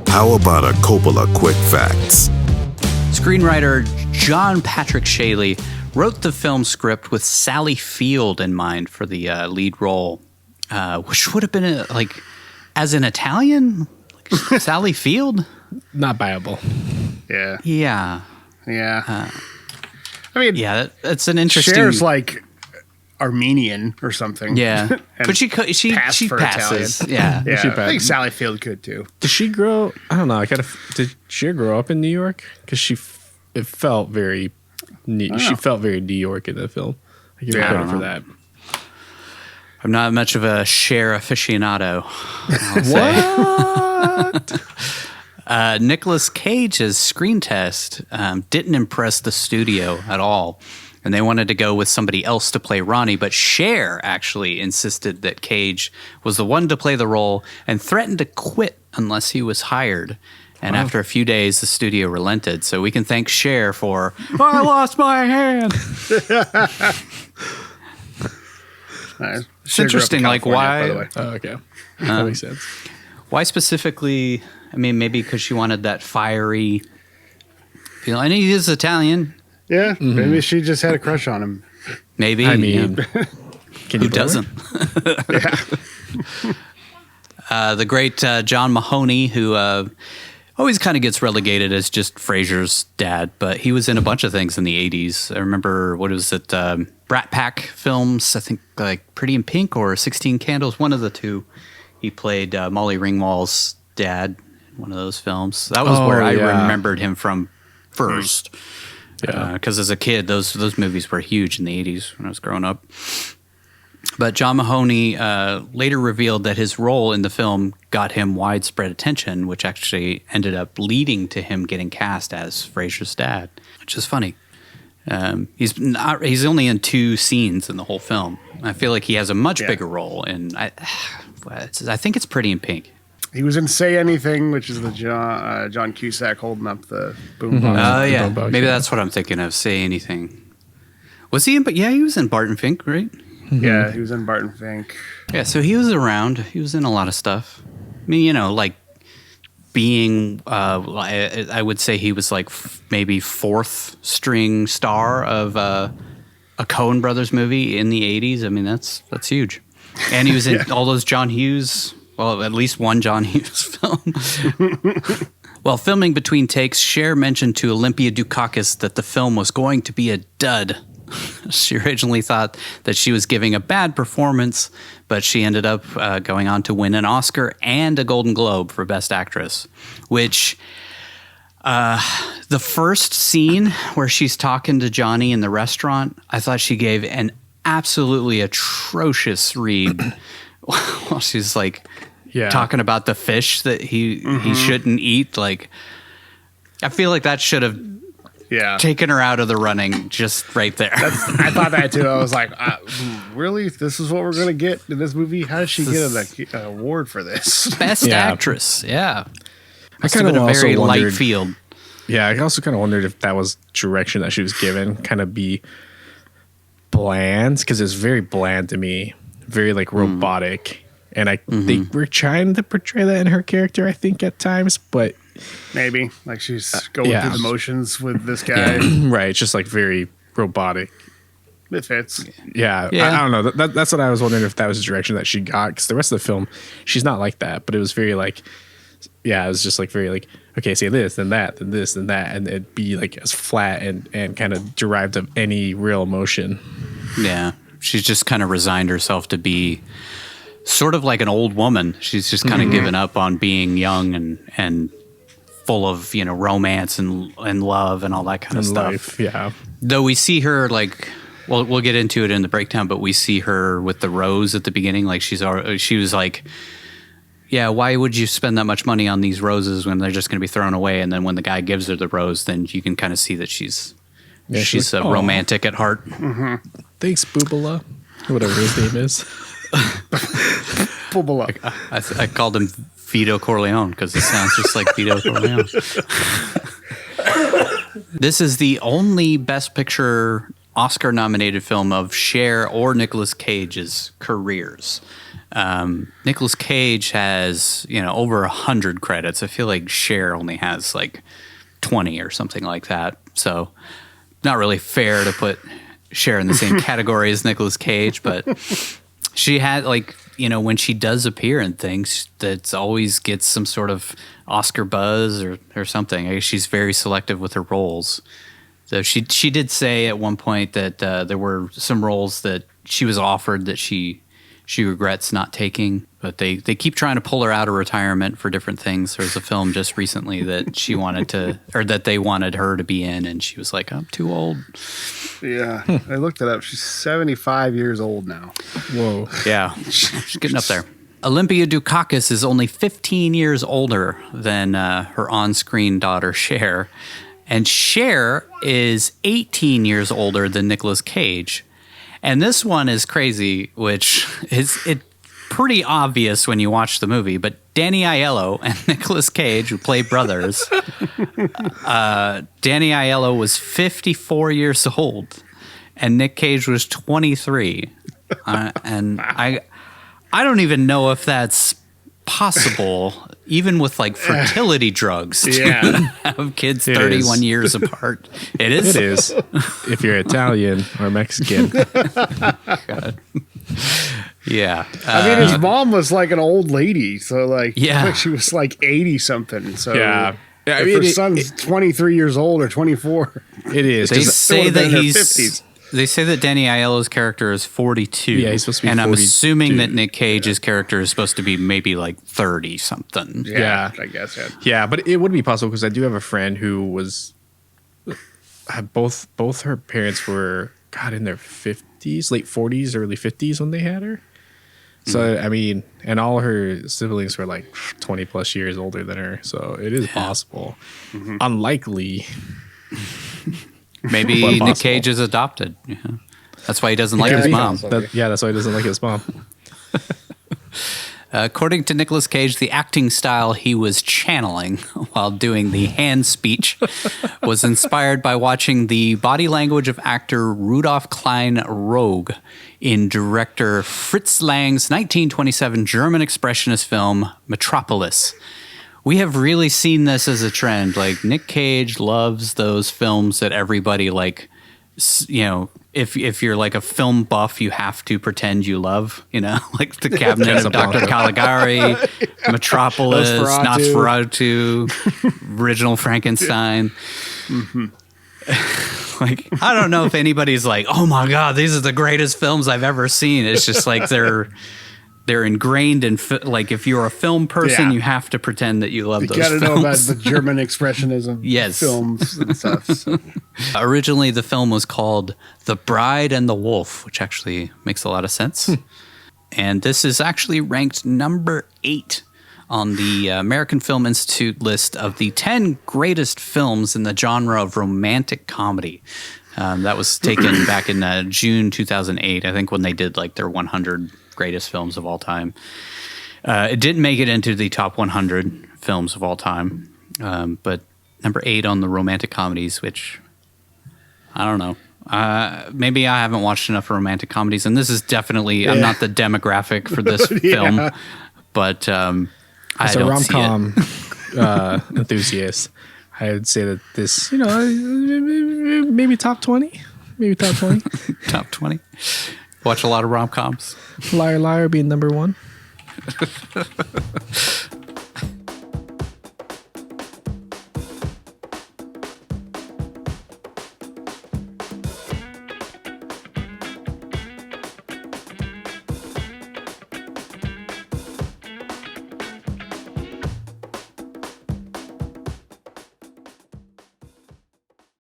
How about a Coppola quick facts? Screenwriter John Patrick Shaley wrote the film script with Sally Field in mind for the lead role, which would have been as an Italian, Sally Field? Not viable. Yeah. I mean, that's an interesting. Cher's like Armenian or something. Yeah, but she passes. Yeah, I think Sally Field could too. Did she grow? I don't know. Did she grow up in New York? Because it felt very. She felt very New York in the film. I give her credit for that. I'm not much of a Cher aficionado. What? Nicolas Cage's screen test didn't impress the studio at all, and they wanted to go with somebody else to play Ronnie, but Cher actually insisted that Cage was the one to play the role and threatened to quit unless he was hired. And after a few days, the studio relented. So we can thank Cher for, I lost my hand. It's interesting, like why? Oh, okay. That makes sense. Why specifically? I mean, maybe because she wanted that fiery feel. And he is Italian. Yeah, maybe she just had a crush on him. Maybe. I mean, who doesn't? The great John Mahoney, who always kind of gets relegated as just Frasier's dad, but he was in a bunch of things in the 80s. I remember, what was it, Brat Pack films, I think like Pretty in Pink or 16 Candles, one of the two. He played Molly Ringwald's dad in one of those films. That was where I remembered him from first. Because as a kid, those movies were huge in the 80s when I was growing up. But John Mahoney later revealed that his role in the film got him widespread attention, which actually ended up leading to him getting cast as Frasier's dad, which is funny. He's only in 2 scenes in the whole film. I feel like he has a much bigger role, and I think it's Pretty in Pink. He was in Say Anything, which is the John Cusack holding up the boombox. Oh, yeah. Maybe that's what I'm thinking of, Say Anything. Was he in? But yeah, he was in Barton Fink, right? Yeah, he was in Barton Fink. Yeah, so he was around. He was in a lot of stuff. I mean, like being, I would say he was like maybe 4th string star of a Coen Brothers movie in the 80s. I mean, that's huge. And he was in all those John Hughes, well, at least one John Hughes film. While filming between takes, Cher mentioned to Olympia Dukakis that the film was going to be a dud. She originally thought that she was giving a bad performance, but she ended up going on to win an Oscar and a Golden Globe for Best Actress, which the first scene where she's talking to Johnny in the restaurant, I thought she gave an absolutely atrocious read while she's like talking about the fish that he shouldn't eat. Like, I feel like that should have taken her out of the running just right there. I thought that too. I was like, really? This is what we're going to get in this movie? How did she get an award for this? Best Actress, yeah. I kind of a very wondered, light field. Yeah, I also kind of wondered if that was direction that she was given, kind of be bland, because it's very bland to me, very like robotic. And they were trying to portray that in her character, I think, at times, but maybe like she's going through the motions with this guy. Right. It's just like very robotic. It fits. Yeah. I don't know. That's what I was wondering, if that was the direction that she got, because the rest of the film, she's not like that, but it was very like, it was just like very like, okay, say this, then that, then this, then that, and it'd be like as flat and kind of derived of any real emotion. Yeah. She's just kind of resigned herself to be sort of like an old woman. She's just kind of given up on being young and full of, romance and love and all that kind of stuff. Life, yeah. Though we see her like, well, we'll get into it in the breakdown, but we see her with the rose at the beginning. Like she was like, yeah, why would you spend that much money on these roses when they're just going to be thrown away? And then when the guy gives her the rose, then you can kind of see that she's like, a romantic at heart. Mm-hmm. Thanks, Boobala, whatever his name is. Boobala. I called him Vito Corleone because it sounds just like Vito Corleone. This is the only Best Picture Oscar-nominated film of Cher or Nicolas Cage's careers. Nicolas Cage has, over 100 credits. I feel like Cher only has like 20 or something like that. So not really fair to put Cher in the same category as Nicolas Cage, but she had when she does appear in things, that always gets some sort of Oscar buzz or something. I guess she's very selective with her roles. So she did say at one point that there were some roles that she was offered that she regrets not taking, but they keep trying to pull her out of retirement for different things. There was a film just recently that she wanted to, or that they wanted her to be in, and she was like, I'm too old. Yeah, I looked it up. She's 75 years old now. Whoa. Yeah, she's getting up there. Olympia Dukakis is only 15 years older than her on-screen daughter, Cher. And Cher is 18 years older than Nicolas Cage. And this one is crazy, which is pretty obvious when you watch the movie. But Danny Aiello and Nicolas Cage, who play brothers, Danny Aiello was 54 years old, and Nick Cage was 23. And I don't even know if that's possible, even with like fertility drugs, to have kids 31 years apart. It is. It is. If you're Italian or Mexican. God. Yeah. I mean, his mom was like an old lady, so like, Yeah. she was like 80 something. So Yeah. I if mean, her son's 23 years old or 24, It is. They 'cause say would've that been in their he's. 50s. They say that Danny Aiello's character is 42. Yeah, he's supposed to be and I'm 42. assuming that Nick Cage's character is supposed to be maybe like 30 something. Yeah. I guess. Yeah. Yeah, but it would be possible because I do have a friend who was both her parents were in their 50s, late 40s, early 50s when they had her. So I mean, and all her siblings were like 20 plus years older than her. So it is possible. Unlikely. Maybe But Nick possible. Cage is adopted. Yeah. That's why he doesn't like Yeah, his he mom. does. That's why he doesn't like his mom. According to Nicolas Cage, the acting style he was channeling while doing the hand speech was inspired by watching the body language of actor Rudolf Klein Rogue in director Fritz Lang's 1927 German expressionist film Metropolis. We have really seen this as a trend. Like, Nick Cage loves those films that everybody if you're like a film buff, you have to pretend you love, like The Cabinet of Dr. Caligari, Metropolis, Nosferatu, Original Frankenstein. Like, I don't know if anybody's like, oh my God, these are the greatest films I've ever seen. It's just like they're ingrained in, like, if you're a film person, you have to pretend that you love those films. You got to know about the German expressionism Yes. films and stuff. So. Originally, the film was called The Bride and the Wolf, which actually makes a lot of sense. And this is actually ranked number 8 on the American Film Institute list of the 10 greatest films in the genre of romantic comedy. That was taken back in June 2008, I think, when they did like their 100 greatest films of all time. It didn't make it into the top 100 films of all time, but number 8 on the romantic comedies, which I don't know. Maybe I haven't watched enough romantic comedies, and this is definitely I'm not the demographic for this film, but As a rom-com enthusiast, I would say that this, maybe top 20, top 20. Watch a lot of rom-coms. Liar Liar being number 1.